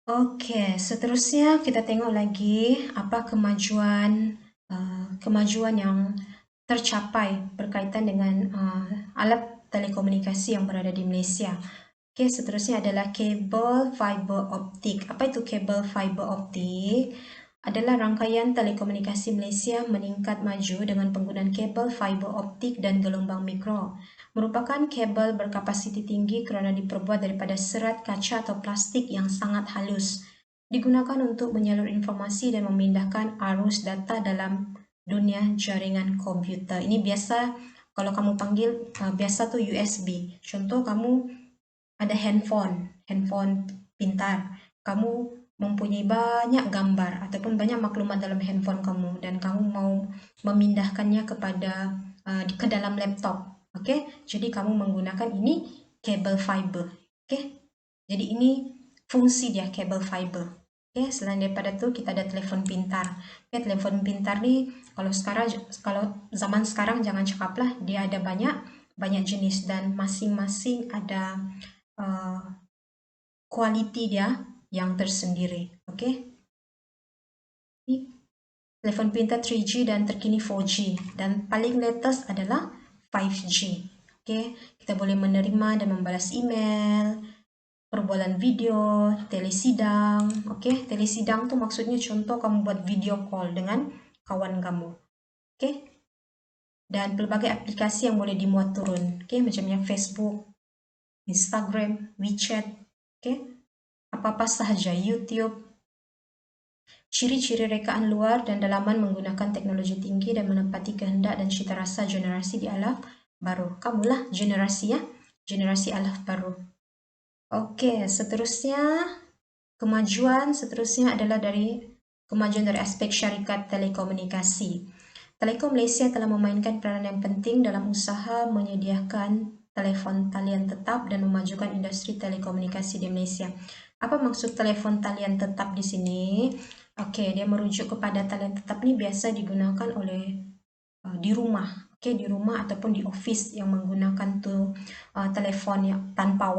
Oke, seterusnya kita tengok lagi apa kemajuan yang tercapai berkaitan dengan alat telekomunikasi yang berada di Malaysia. Oke, seterusnya adalah kabel fiber optik. Apa itu kabel fiber optik? Adalah rangkaian telekomunikasi Malaysia meningkat maju dengan penggunaan kabel fiber optik dan gelombang mikro. Merupakan kabel berkapasiti tinggi kerana diperbuat daripada serat kaca atau plastik yang sangat halus. Digunakan untuk menyalur informasi dan memindahkan arus data dalam dunia jaringan komputer. Ini biasa kalau kamu panggil biasa tuh USB. Contoh kamu ada handphone pintar. Kamu mempunyai banyak gambar ataupun banyak maklumat dalam handphone kamu dan kamu mau memindahkannya ke dalam laptop. Oke, jadi kamu menggunakan ini kabel fiber. Oke, jadi ini fungsi dia kabel fiber. Oke, selain daripada itu kita ada telepon pintar. Oke, telepon pintar nih kalau zaman sekarang jangan cakap lah, dia ada banyak jenis dan masing-masing ada quality dia yang tersendiri. Oke. Ini telepon pintar 3G dan terkini 4G dan paling latest adalah 5G. Oke, kita boleh menerima dan membalas email, perbualan video, telesidang. Oke, telesidang tuh maksudnya contoh kamu buat video call dengan kawan kamu. Oke. Dan pelbagai aplikasi yang boleh dimuat turun. Oke, macam yang Facebook, Instagram, WeChat, oke. Apa-apa sahaja, YouTube. Ciri-ciri rekaan luar dan dalaman menggunakan teknologi tinggi dan menepati kehendak dan cita rasa generasi di alaf baru. Kamulah generasi ya, generasi alaf baru. Oke, kemajuan seterusnya adalah kemajuan dari aspek syarikat telekomunikasi. Telekom Malaysia telah memainkan peranan yang penting dalam usaha menyediakan telefon talian tetap dan memajukan industri telekomunikasi di Malaysia. Apa maksud telefon talian tetap di sini? Oke, dia merujuk kepada talian tetap ini biasa digunakan di rumah. Oke, di rumah ataupun di office yang menggunakan telepon yang tanpa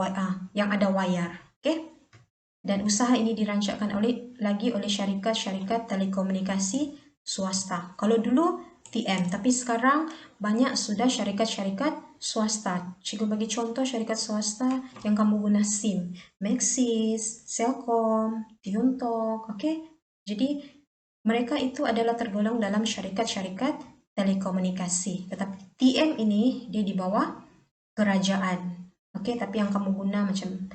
yang ada wayar. Oke. Dan usaha ini dirancangkan oleh syarikat-syarikat telekomunikasi swasta. Kalau dulu TM, tapi sekarang banyak sudah syarikat-syarikat swasta. Cikgu bagi contoh syarikat swasta yang kamu guna SIM, Maxis, Celcom, Tiontok, oke? Jadi mereka itu adalah tergolong dalam syarikat-syarikat telekomunikasi. Tetapi TM ini dia di bawah kerajaan. Oke, tapi yang kamu guna macam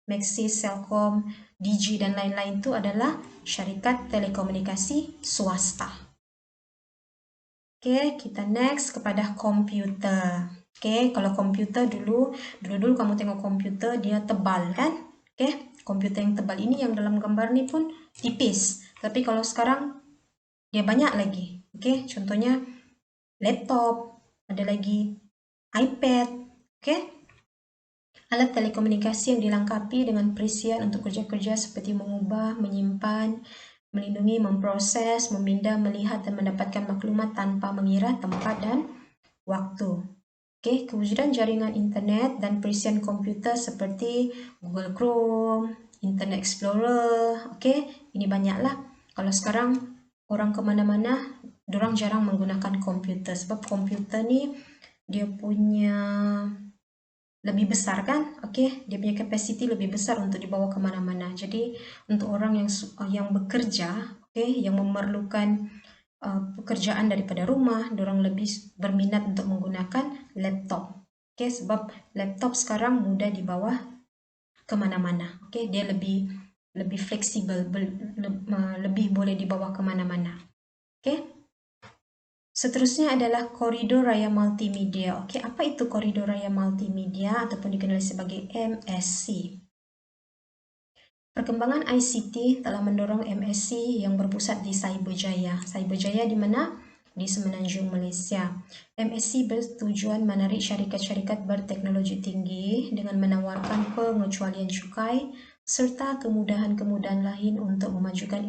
Maxis, Celcom, Digi, dan lain-lain itu adalah syarikat telekomunikasi swasta. Oke, kita next kepada komputer. Oke, kalau komputer dulu kamu tengok komputer dia tebal kan? Oke, komputer yang tebal ini yang dalam gambar ini pun tipis. Tapi kalau sekarang dia banyak lagi. Oke, contohnya laptop, ada lagi iPad. Oke. Alat telekomunikasi yang dilengkapi dengan perisian untuk kerja-kerja seperti mengubah, menyimpan, melindungi, memproses, memindah, melihat, dan mendapatkan maklumat tanpa mengira tempat dan waktu. Oke, kewujudan jaringan internet dan perisian komputer seperti Google Chrome, Internet Explorer, oke, ini banyaklah. Kalau sekarang orang kemana-mana, orang jarang menggunakan komputer sebab komputer ni dia punya lebih besar kan, oke, dia punya capacity lebih besar untuk dibawa kemana-mana. Jadi untuk orang yang bekerja, oke, yang memerlukan pekerjaan daripada rumah, orang lebih berminat untuk menggunakan laptop, oke, sebab laptop sekarang mudah dibawa kemana-mana, oke, dia lebih fleksibel, lebih boleh dibawa kemana-mana, oke. Seterusnya adalah koridor raya multimedia. Oke, apa itu koridor raya multimedia ataupun dikenali sebagai MSC? Perkembangan ICT telah mendorong MSC yang berpusat di Cyberjaya. Cyberjaya di mana? Di Semenanjung, Malaysia. MSC bertujuan menarik syarikat-syarikat berteknologi tinggi dengan menawarkan pengecualian cukai serta kemudahan-kemudahan lain untuk memajukan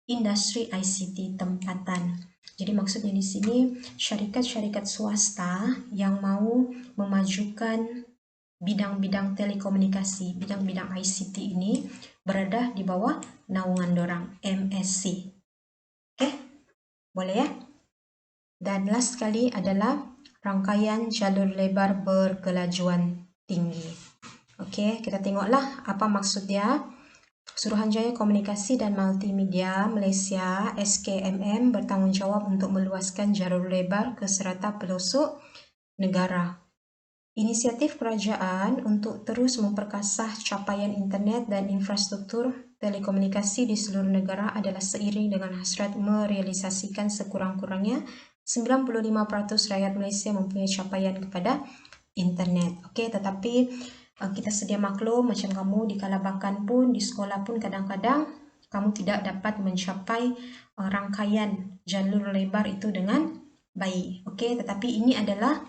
industri ICT tempatan. Jadi maksudnya di sini syarikat-syarikat swasta yang mau memajukan bidang-bidang telekomunikasi, bidang-bidang ICT ini berada di bawah naungan dorang, MSC. Oke, boleh ya? Dan last sekali adalah rangkaian jalur lebar berkelajuan tinggi. Oke, kita tengoklah apa maksud dia. Suruhanjaya Komunikasi dan Multimedia Malaysia SKMM bertanggung jawab untuk meluaskan jalur lebar ke serata pelosok negara. Inisiatif kerajaan untuk terus memperkasah capaian internet dan infrastruktur telekomunikasi di seluruh negara adalah seiring dengan hasrat merealisasikan sekurang-kurangnya 95% rakyat Malaysia mempunyai capaian kepada internet. Okey, tetapi kita sedia maklum macam kamu di kalabakan pun, di sekolah pun kadang-kadang kamu tidak dapat mencapai rangkaian jalur lebar itu dengan baik. Okey, tetapi ini adalah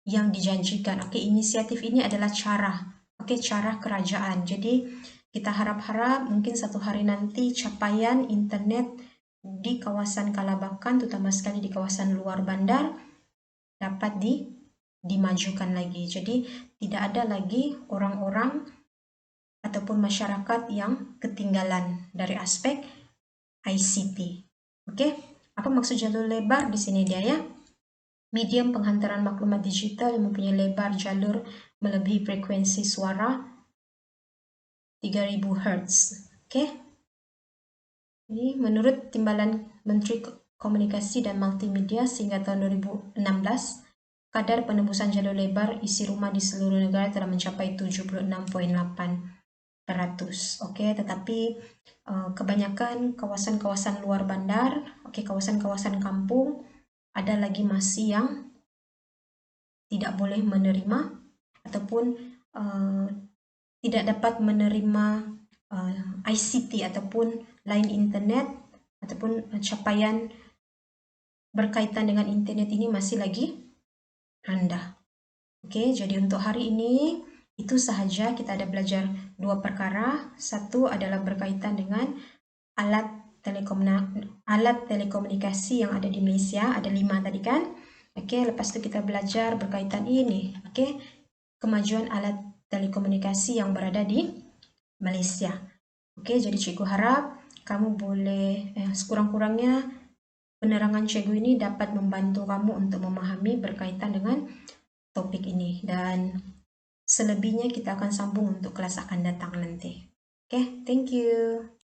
yang dijanjikan. Okey, inisiatif ini adalah cara. Okey, cara kerajaan. Jadi kita harap-harap mungkin satu hari nanti capaian internet di kawasan Kalabakan, terutama sekali di kawasan luar bandar, dapat dimajukan lagi. Jadi tidak ada lagi orang-orang ataupun masyarakat yang ketinggalan dari aspek ICT. Okey, apa maksud jalur lebar di sini dia ya? Medium penghantaran maklumat digital yang mempunyai lebar jalur melebihi frekuensi suara 3000 Hz. Okey. Ini menurut Timbalan Menteri Komunikasi dan Multimedia sehingga tahun 2016, kadar penembusan jalur lebar isi rumah di seluruh negara telah mencapai 76.8%. Okey, tetapi kebanyakan kawasan-kawasan luar bandar, okey, kawasan-kawasan kampung ada lagi masih yang tidak boleh menerima ataupun tidak dapat menerima ICT ataupun line internet ataupun capaian berkaitan dengan internet ini masih lagi rendah. Okey, jadi untuk hari ini itu sahaja. Kita ada belajar dua perkara. Satu adalah berkaitan dengan alat telekomunikasi yang ada di Malaysia. Ada 5 tadi kan? Okey, lepas tu kita belajar berkaitan ini. Okey, kemajuan alat telekomunikasi yang berada di Malaysia. Okey, jadi cikgu harap kamu boleh sekurang-kurangnya penerangan cikgu ini dapat membantu kamu untuk memahami berkaitan dengan topik ini, dan selebihnya kita akan sambung untuk kelas akan datang nanti. Okey, thank you.